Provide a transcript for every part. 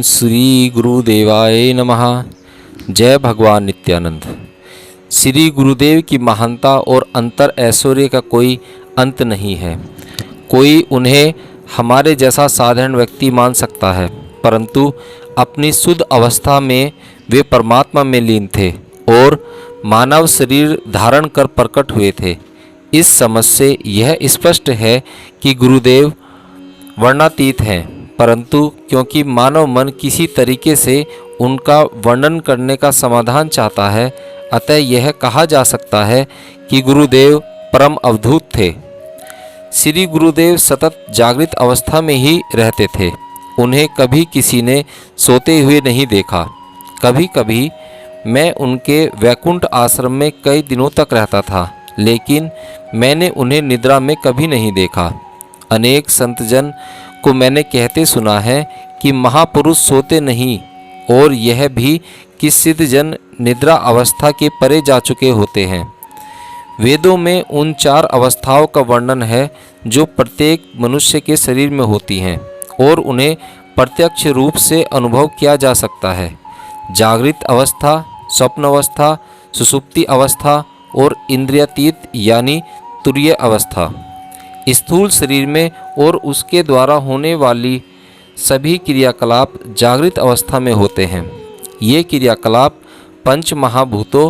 श्री गुरुदेवाय नमः। जय भगवान नित्यानंद। श्री गुरुदेव की महानता और अंतर ऐश्वर्य का कोई अंत नहीं है। कोई उन्हें हमारे जैसा साधारण व्यक्ति मान सकता है, परंतु अपनी शुद्ध अवस्था में वे परमात्मा में लीन थे और मानव शरीर धारण कर प्रकट हुए थे। इस समझ से यह स्पष्ट है कि गुरुदेव वर्णातीत हैं, परंतु क्योंकि मानव मन किसी तरीके से उनका वर्णन करने का समाधान चाहता है, अतः यह कहा जा सकता है कि गुरुदेव परम अवधूत थे। श्री गुरुदेव सतत जागृत अवस्था में ही रहते थे। उन्हें कभी किसी ने सोते हुए नहीं देखा। कभी कभी मैं उनके वैकुंठ आश्रम में कई दिनों तक रहता था, लेकिन मैंने उन्हें निद्रा में कभी नहीं देखा। अनेक संतजन को मैंने कहते सुना है कि महापुरुष सोते नहीं, और यह भी कि सिद्धजन निद्रा अवस्था के परे जा चुके होते हैं। वेदों में उन 4 अवस्थाओं का वर्णन है जो प्रत्येक मनुष्य के शरीर में होती हैं और उन्हें प्रत्यक्ष रूप से अनुभव किया जा सकता है। जागृत अवस्था, स्वप्न अवस्था, सुषुप्ति अवस्था और इंद्रियातीत यानी तुरीय अवस्था। स्थूल शरीर में और उसके द्वारा होने वाली सभी क्रियाकलाप जागृत अवस्था में होते हैं। ये क्रियाकलाप 5 महाभूतों,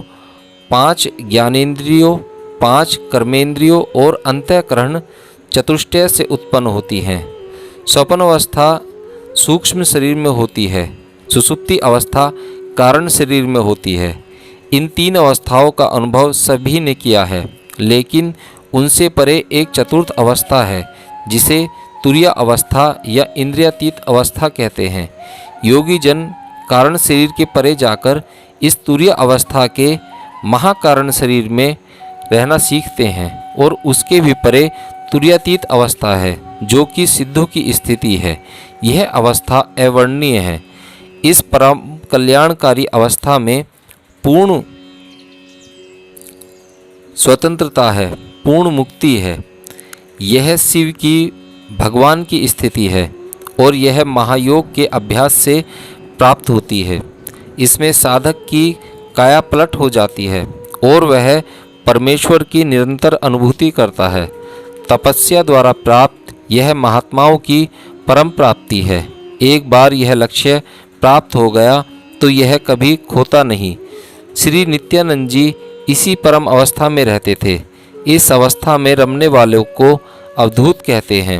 5 ज्ञानेंद्रियों, 5 कर्मेंद्रियों और अंतःकरण चतुष्टय से उत्पन्न होती हैं। स्वप्न अवस्था सूक्ष्म शरीर में होती है। सुषुप्ति अवस्था कारण शरीर में होती है। इन 3 अवस्थाओं का अनुभव सभी ने किया है, लेकिन उनसे परे एक चतुर्थ अवस्था है जिसे तुरीय अवस्था या इंद्रियातीत अवस्था कहते हैं। योगी जन कारण शरीर के परे जाकर इस तुरीय अवस्था के महाकारण शरीर में रहना सीखते हैं, और उसके भी परे तुरीयातीत अवस्था है जो कि सिद्धों की स्थिति है। यह अवस्था अवर्णनीय है। इस परम कल्याणकारी अवस्था में पूर्ण स्वतंत्रता है, पूर्ण मुक्ति है। यह शिव की भगवान की स्थिति है और यह महायोग के अभ्यास से प्राप्त होती है। इसमें साधक की काया पलट हो जाती है और वह परमेश्वर की निरंतर अनुभूति करता है। तपस्या द्वारा प्राप्त यह महात्माओं की परम प्राप्ति है। एक बार यह लक्ष्य प्राप्त हो गया तो यह कभी खोता नहीं। श्री नित्यानंद जी इसी परम अवस्था में रहते थे। इस अवस्था में रमने वालों को अवधूत कहते हैं।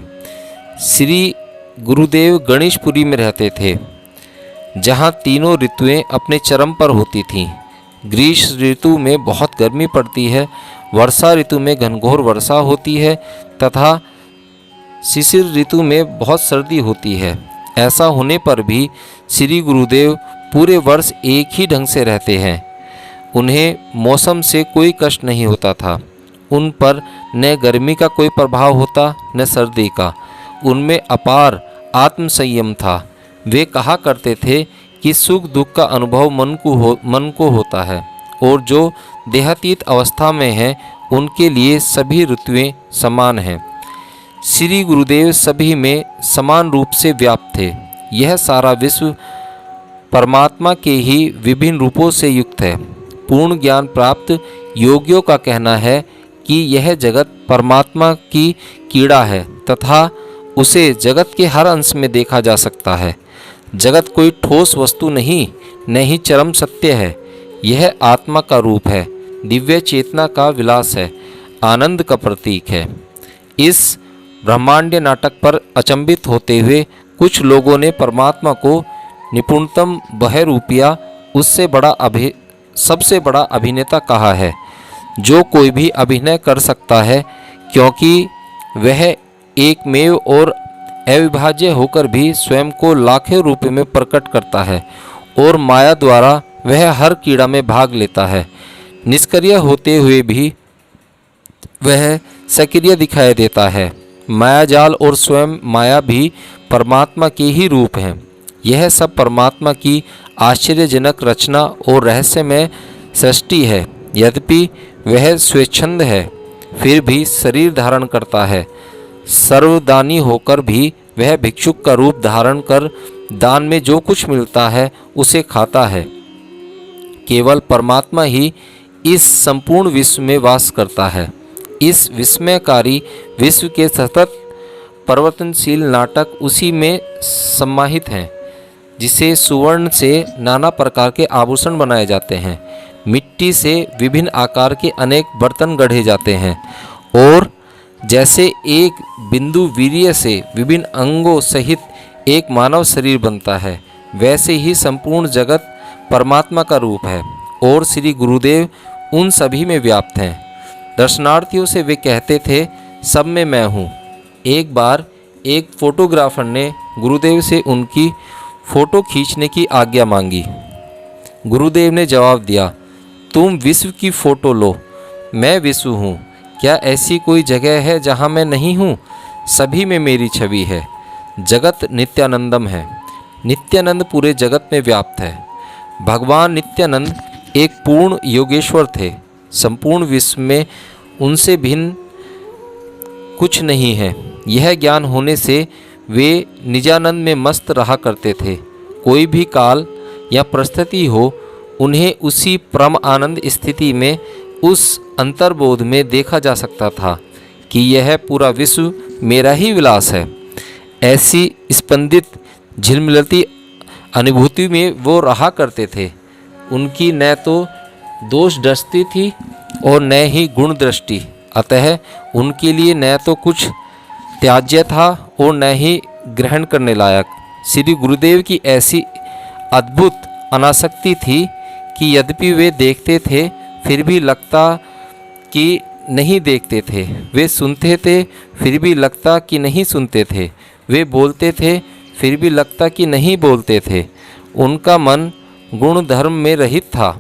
श्री गुरुदेव गणेशपुरी में रहते थे, जहाँ तीनों ऋतुएं अपने चरम पर होती थीं। ग्रीष्म ऋतु में बहुत गर्मी पड़ती है, वर्षा ऋतु में घनघोर वर्षा होती है तथा शिशिर ऋतु में बहुत सर्दी होती है। ऐसा होने पर भी श्री गुरुदेव पूरे वर्ष एक ही ढंग से रहते हैं। उन्हें मौसम से कोई कष्ट नहीं होता था। उन पर न गर्मी का कोई प्रभाव होता न सर्दी का। उनमें अपार आत्म संयम था। वे कहा करते थे कि सुख दुख का अनुभव मन को होता है, और जो देहातीत अवस्था में हैं उनके लिए सभी ऋतुएं समान हैं। श्री गुरुदेव सभी में समान रूप से व्याप्त थे। यह सारा विश्व परमात्मा के ही विभिन्न रूपों से युक्त है। पूर्ण ज्ञान प्राप्त योगियों का कहना है कि यह जगत परमात्मा की कीड़ा है तथा उसे जगत के हर अंश में देखा जा सकता है। जगत कोई ठोस वस्तु नहीं, न ही चरम सत्य है। यह आत्मा का रूप है, दिव्य चेतना का विलास है, आनंद का प्रतीक है। इस ब्रह्मांड नाटक पर अचंभित होते हुए कुछ लोगों ने परमात्मा को निपुणतम बहरूपिया, सबसे बड़ा अभिनेता कहा है, जो कोई भी अभिनय कर सकता है, क्योंकि वह एकमेव और अविभाज्य होकर भी स्वयं को लाखों रूप में प्रकट करता है, और माया द्वारा वह हर कीड़ा में भाग लेता है। निष्क्रिय होते हुए भी वह सक्रिय दिखाई देता है। मायाजाल और स्वयं माया भी परमात्मा के ही रूप हैं। यह सब परमात्मा की आश्चर्यजनक रचना और रहस्यमय सृष्टि है। यद्यपि वह स्वेच्छंद है, फिर भी शरीर धारण करता है। सर्वदानी होकर भी वह भिक्षुक का रूप धारण कर दान में जो कुछ मिलता है उसे खाता है। केवल परमात्मा ही इस संपूर्ण विश्व में वास करता है। इस विस्मयकारी विश्व के सतत परिवर्तनशील नाटक उसी में समाहित हैं, जिसे सुवर्ण से नाना प्रकार के आभूषण बनाए जाते हैं, मिट्टी से विभिन्न आकार के अनेक बर्तन गढ़े जाते हैं, और जैसे एक बिंदु वीर्य से विभिन्न अंगों सहित एक मानव शरीर बनता है, वैसे ही संपूर्ण जगत परमात्मा का रूप है और श्री गुरुदेव उन सभी में व्याप्त हैं। दर्शनार्थियों से वे कहते थे, सब में मैं हूँ। एक बार एक फोटोग्राफर ने गुरुदेव से उनकी फ़ोटो खींचने की आज्ञा मांगी। गुरुदेव ने जवाब दिया, तुम विश्व की फ़ोटो लो, मैं विश्व हूँ। क्या ऐसी कोई जगह है जहाँ मैं नहीं हूँ? सभी में मेरी छवि है। जगत नित्यानंदम है। नित्यानंद पूरे जगत में व्याप्त है। भगवान नित्यानंद एक पूर्ण योगेश्वर थे। संपूर्ण विश्व में उनसे भिन्न कुछ नहीं है। यह ज्ञान होने से वे निजानंद में मस्त रहा करते थे। कोई भी काल या परिस्थिति हो, उन्हें उसी परम आनंद स्थिति में, उस अंतर्बोध में देखा जा सकता था कि यह पूरा विश्व मेरा ही विलास है। ऐसी स्पंदित झिलमिलती अनुभूति में वो रहा करते थे। उनकी न तो दोष दृष्टि थी और न ही गुण दृष्टि, अतः उनके लिए न तो कुछ त्याज्य था और न ही ग्रहण करने लायक। श्री गुरुदेव की ऐसी अद्भुत अनासक्ति थी कि यद्यपि वे देखते थे फिर भी लगता कि नहीं देखते थे। वे सुनते थे फिर भी लगता कि नहीं सुनते थे। वे बोलते थे फिर भी लगता कि नहीं बोलते थे। उनका मन गुण धर्म में रहित था,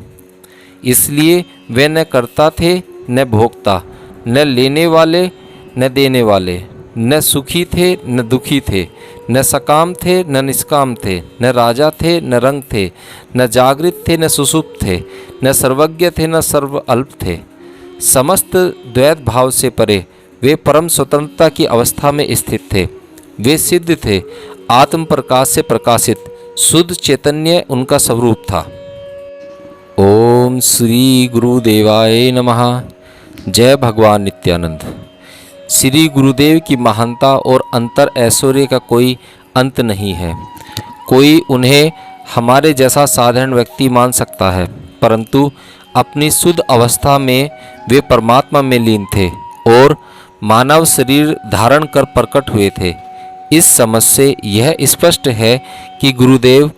इसलिए वे न करता थे न भोगता, न लेने वाले न देने वाले, न सुखी थे न दुखी थे, न सकाम थे न निष्काम थे, न राजा थे न रंग थे, न जागृत थे न सुषुप्त थे, न सर्वज्ञ थे न सर्व अल्प थे। समस्त द्वैत भाव से परे वे परम स्वतंत्रता की अवस्था में स्थित थे। वे सिद्ध थे। आत्म प्रकाश से प्रकाशित शुद्ध चैतन्य उनका स्वरूप था। ओम श्री गुरुदेवाय नमः। जय भगवान नित्यानंद। श्री गुरुदेव की महानता और अंतर ऐश्वर्य का कोई अंत नहीं है। कोई उन्हें हमारे जैसा साधारण व्यक्ति मान सकता है, परंतु अपनी शुद्ध अवस्था में वे परमात्मा में लीन थे और मानव शरीर धारण कर प्रकट हुए थे। इस समझ से यह स्पष्ट है कि गुरुदेव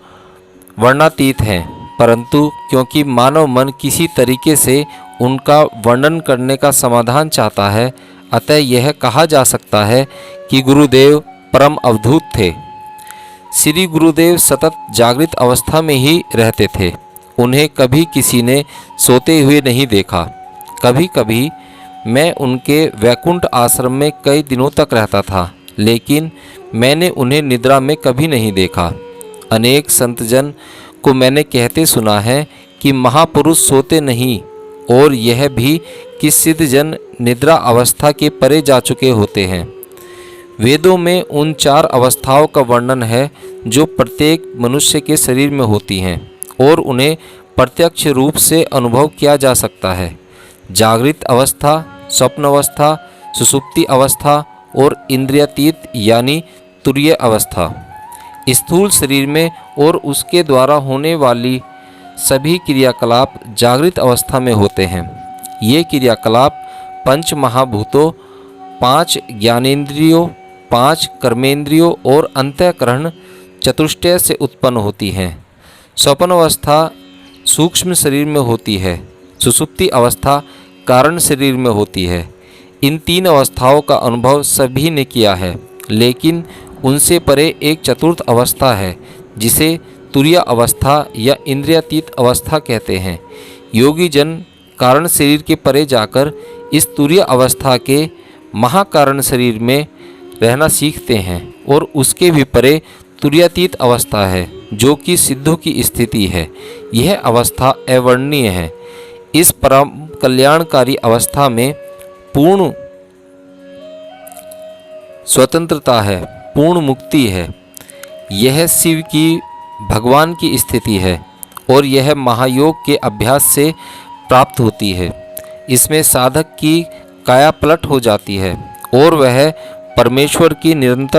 वर्णातीत हैं, परंतु क्योंकि मानव मन किसी तरीके से उनका वर्णन करने का समाधान चाहता है, अतः यह कहा जा सकता है कि गुरुदेव परम अवधूत थे। श्री गुरुदेव सतत जागृत अवस्था में ही रहते थे। उन्हें कभी किसी ने सोते हुए नहीं देखा। कभी कभी मैं उनके वैकुंठ आश्रम में कई दिनों तक रहता था, लेकिन मैंने उन्हें निद्रा में कभी नहीं देखा। अनेक संतजन को मैंने कहते सुना है कि महापुरुष सोते नहीं, और यह भी कि सिद्धजन निद्रा अवस्था के परे जा चुके होते हैं। वेदों में उन 4 अवस्थाओं का वर्णन है जो प्रत्येक मनुष्य के शरीर में होती हैं और उन्हें प्रत्यक्ष रूप से अनुभव किया जा सकता है। जागृत अवस्था, स्वप्न अवस्था, सुषुप्ति अवस्था और इंद्रियातीत यानी तुरीय अवस्था। स्थूल शरीर में और उसके द्वारा होने वाली सभी क्रियाकलाप जागृत अवस्था में होते हैं। ये क्रियाकलाप 5 महाभूतों, 5 ज्ञानेंद्रियों, 5 कर्मेंद्रियों और अंतःकरण चतुष्टय से उत्पन्न होती हैं। स्वप्न अवस्था सूक्ष्म शरीर में होती है। सुषुप्ति अवस्था कारण शरीर में होती है। इन 3 अवस्थाओं का अनुभव सभी ने किया है, लेकिन उनसे परे एक चतुर्थ अवस्था है जिसे तुरीय अवस्था या इंद्रियातीत अवस्था कहते हैं। योगी जन कारण शरीर के परे जाकर इस तुरीय अवस्था के महाकारण शरीर में रहना सीखते हैं, और उसके भी परे तुरीयातीत अवस्था है जो कि सिद्धों की स्थिति है। यह अवस्था अवर्णनीय है। इस परम कल्याणकारी अवस्था में पूर्ण स्वतंत्रता है, पूर्ण मुक्ति है। यह शिव की भगवान की स्थिति है और यह महायोग के अभ्यास से प्राप्त होती है। इसमें साधक की काया पलट हो जाती है और वह परमेश्वर की निरंतर